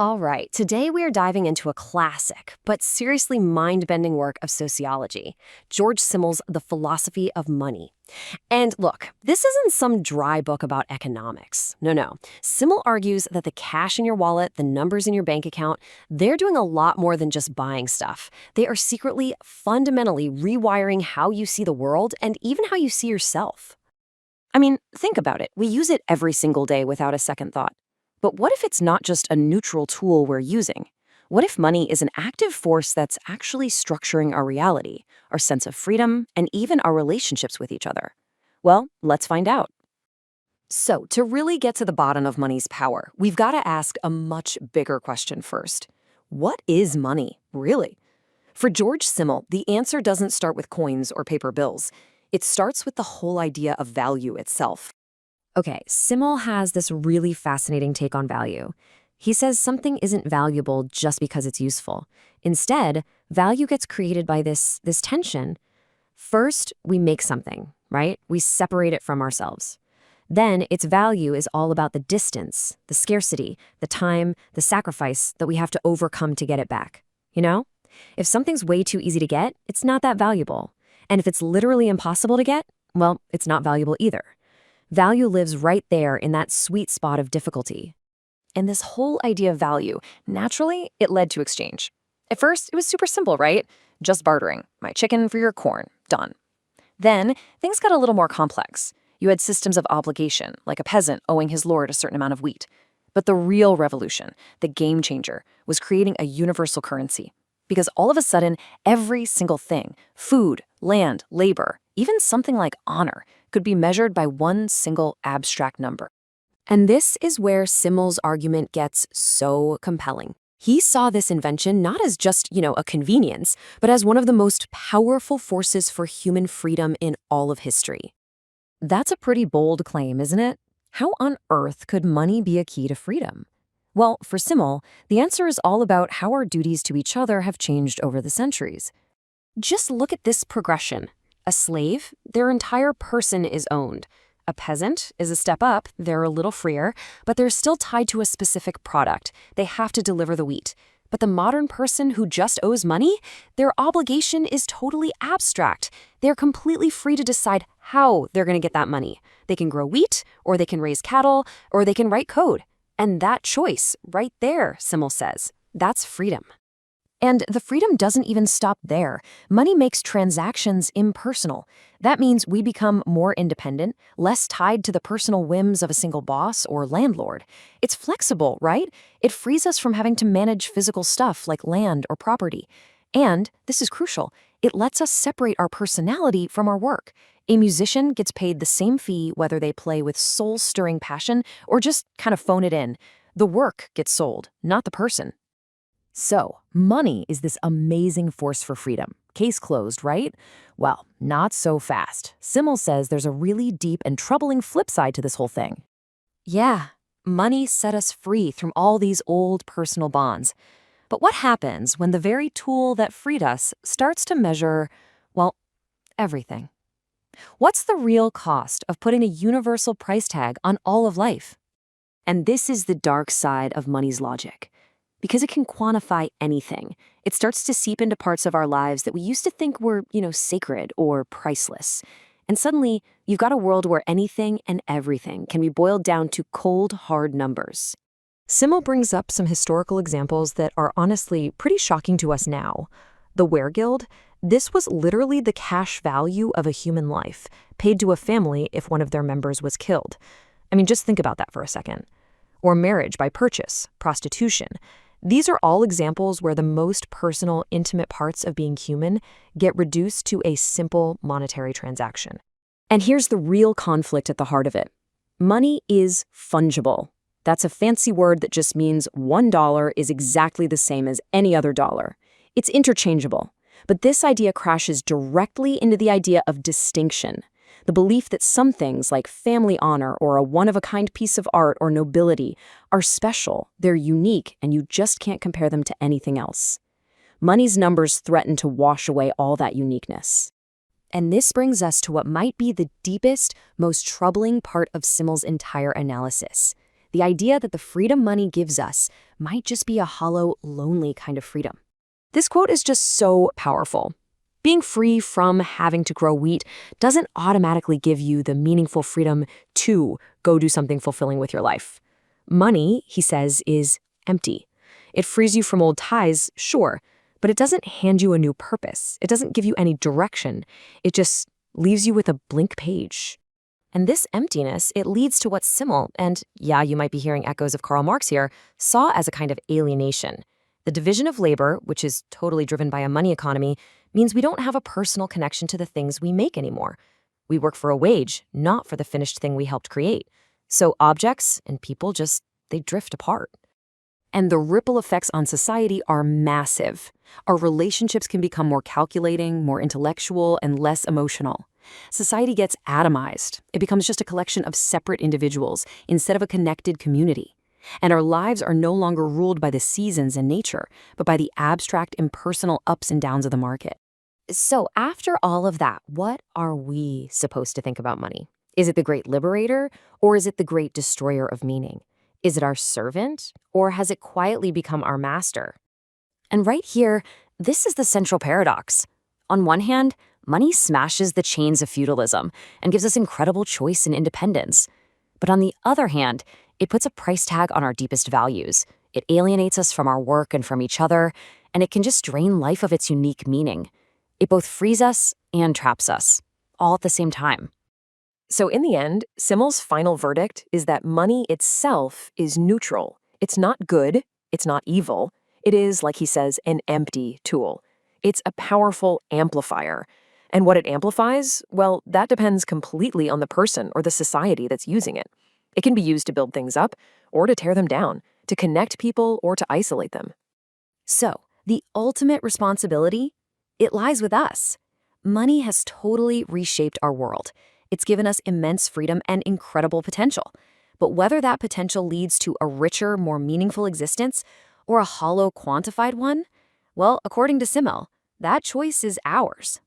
All right, today we are diving into a classic, but seriously mind-bending work of sociology, Georg Simmel's The Philosophy of Money. And look, this isn't some dry book about economics. No. Simmel argues that the cash in your wallet, the numbers in your bank account, they're doing a lot more than just buying stuff. They are secretly, fundamentally rewiring how you see the world and even how you see yourself. I mean, think about it. We use it every single day without a second thought. But what if it's not just a neutral tool we're using? What if money is an active force that's actually structuring our reality, our sense of freedom, and even our relationships with each other? Well, let's find out. So, to really get to the bottom of money's power, we've got to ask a much bigger question first. What is money, really? For Georg Simmel, the answer doesn't start with coins or paper bills. It starts with the whole idea of value itself. Okay, Simmel has this really fascinating take on value. He says something isn't valuable just because it's useful. Instead, value gets created by this tension. First, we make something, right? We separate it from ourselves. Then, its value is all about the distance, the scarcity, the time, the sacrifice that we have to overcome to get it back. You know? If something's way too easy to get, it's not that valuable. And if it's literally impossible to get, well, it's not valuable either. Value lives right there in that sweet spot of difficulty. And this whole idea of value, naturally, it led to exchange. At first, it was super simple, right? Just bartering. My chicken for your corn. Done. Then, things got a little more complex. You had systems of obligation, like a peasant owing his lord a certain amount of wheat. But the real revolution, the game changer, was creating a universal currency. Because all of a sudden, every single thing, food, land, labor, even something like honor, could be measured by one single abstract number. And this is where Simmel's argument gets so compelling. He saw this invention not as just, a convenience, but as one of the most powerful forces for human freedom in all of history. That's a pretty bold claim, isn't it? How on earth could money be a key to freedom? Well, for Simmel, the answer is all about how our duties to each other have changed over the centuries. Just look at this progression. A slave, their entire person is owned. A peasant is a step up, they're a little freer, but they're still tied to a specific product. They have to deliver the wheat. But the modern person who just owes money, their obligation is totally abstract. They're completely free to decide how they're going to get that money. They can grow wheat, or they can raise cattle, or they can write code. And that choice, right there, Simmel says, that's freedom. And the freedom doesn't even stop there. Money makes transactions impersonal. That means we become more independent, less tied to the personal whims of a single boss or landlord. It's flexible, right? It frees us from having to manage physical stuff like land or property. And, this is crucial, it lets us separate our personality from our work. A musician gets paid the same fee whether they play with soul-stirring passion or just kind of phone it in. The work gets sold, not the person. So, money is this amazing force for freedom. Case closed, right? Well, not so fast. Simmel says there's a really deep and troubling flip side to this whole thing. Yeah, money set us free from all these old personal bonds. But what happens when the very tool that freed us starts to measure, well, everything? What's the real cost of putting a universal price tag on all of life? And this is the dark side of money's logic. Because it can quantify anything, it starts to seep into parts of our lives that we used to think were, sacred or priceless. And suddenly, you've got a world where anything and everything can be boiled down to cold, hard numbers. Simmel brings up some historical examples that are honestly pretty shocking to us now. The Weregild, this was literally the cash value of a human life, paid to a family if one of their members was killed. I mean, just think about that for a second. Or marriage by purchase, prostitution. These are all examples where the most personal, intimate parts of being human get reduced to a simple monetary transaction. And here's the real conflict at the heart of it. Money is fungible. That's a fancy word that just means $1 is exactly the same as any other dollar. It's interchangeable. But this idea crashes directly into the idea of distinction. The belief that some things like family honor or a one-of-a-kind piece of art or nobility are special, they're unique, and you just can't compare them to anything else. Money's numbers threaten to wash away all that uniqueness. And this brings us to what might be the deepest, most troubling part of Simmel's entire analysis, The idea that the freedom money gives us might just be a hollow, lonely kind of freedom. This quote is just so powerful. Being free from having to grow wheat doesn't automatically give you the meaningful freedom to go do something fulfilling with your life. Money, he says, is empty. It frees you from old ties, sure, but it doesn't hand you a new purpose. It doesn't give you any direction. It just leaves you with a blank page. And this emptiness, it leads to what Simmel, and yeah, you might be hearing echoes of Karl Marx here, saw as a kind of alienation. The division of labor, which is totally driven by a money economy, means we don't have a personal connection to the things we make anymore. We work for a wage, not for the finished thing we helped create. So objects and people they drift apart. And the ripple effects on society are massive. Our relationships can become more calculating, more intellectual, and less emotional. Society gets atomized. It becomes just a collection of separate individuals instead of a connected community. And our lives are no longer ruled by the seasons and nature, but by the abstract, impersonal ups and downs of the market. So after all of that, what are we supposed to think about money? Is it the great liberator, or is it the great destroyer of meaning? Is it our servant, or has it quietly become our master? And right here, this is the central paradox. On one hand, money smashes the chains of feudalism and gives us incredible choice and independence. But on the other hand, it puts a price tag on our deepest values. It alienates us from our work and from each other, and it can just drain life of its unique meaning. It both frees us and traps us, all at the same time. So in the end, Simmel's final verdict is that money itself is neutral. It's not good, it's not evil. It is, like he says, an empty tool. It's a powerful amplifier. And what it amplifies, well, that depends completely on the person or the society that's using it. It can be used to build things up or to tear them down, to connect people or to isolate them. So, the ultimate responsibility, it lies with us. Money has totally reshaped our world. It's given us immense freedom and incredible potential. But whether that potential leads to a richer, more meaningful existence or a hollow, quantified one, well, according to Simmel, that choice is ours.